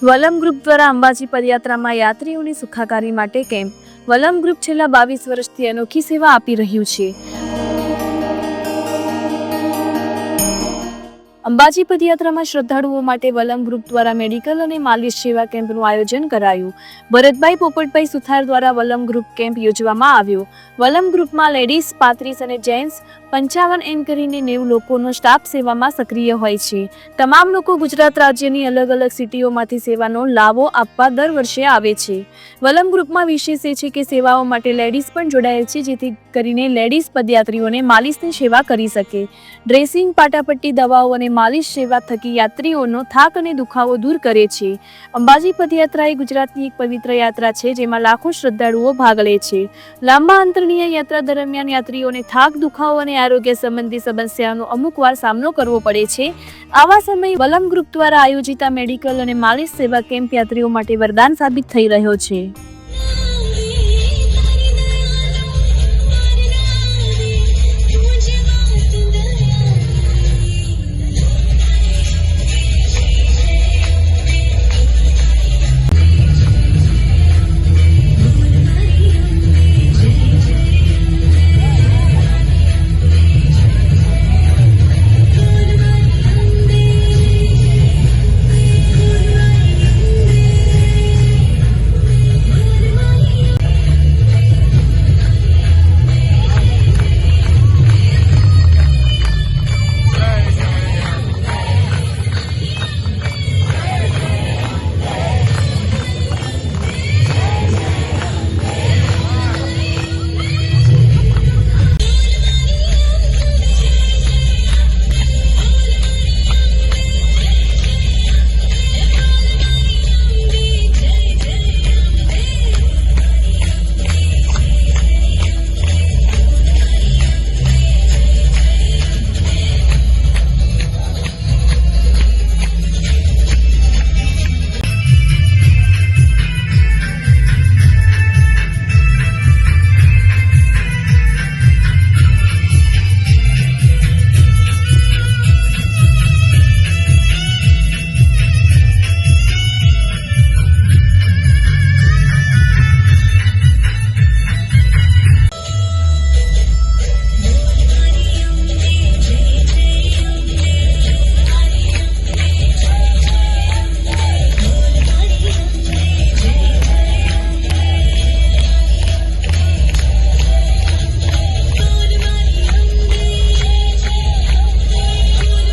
વલમ group દ્વારા અંબાજી પદયાત્રામાં યાત્રીઓની સુખાકારી માટે કેમ્પ. વલમ ગ્રુપ છેલ્લા 22 વર્ષથી અનોખી સેવા આપી રહ્યું છે. અંબાજી પદયાત્રામાં શ્રદ્ધાળુઓ માટે વલમ ગ્રુપ દ્વારા મેડિકલ અને માલિશ સેવા કેમ્પનું આયોજન કરાયું. ભરતભાઈ પોપટભાઈ સુથાર દ્વારા વલમ ગ્રુપ કેમ્પ યોજવામાં આવ્યો. વલમ ગ્રુપમાં લેડીઝ 35 અને જેન્ટ્સ 55 એમ કરીને 90 લોકોનો સ્ટાફ સેવામાં સક્રિય હોય છે. તમામ લોકો ગુજરાત રાજ્યની અલગ અલગ સિટીઓમાંથી સેવાનો લાભો આપવા દર વર્ષે આવે છે. વલમ ગ્રુપમાં વિશેષ એ છે કે સેવાઓ માટે લેડીઝ પણ જોડાયેલ છે, જેથી કરીને લેડીઝ પદયાત્રીઓને માલિશની સેવા કરી શકે. ડ્રેસિંગ, પાટાપટ્ટી, દવાઓ અને માલિશ સેવા થકી યાત્રીઓનો થાક અને દુખાવો દૂર કરે છે. અંબાજી પદયાત્રા એ ગુજરાતની એક પવિત્ર યાત્રા છે, જેમાં લાખો શ્રદ્ધાળુઓ ભાગ લે છે. લાંબા અંતરની યાત્રા દરમિયાન યાત્રીઓને થાક, દુખાવો અને આરોગ્ય સંબંધી સમસ્યાઓનો અમુક વાર સામનો કરવો પડે છે. આવા સમયે વલમ ગ્રુપ દ્વારા આયોજિત મેડિકલ અને માલિશ સેવા કેમ્પ યાત્રીઓ માટે વરદાન સાબિત થઈ રહ્યો છે.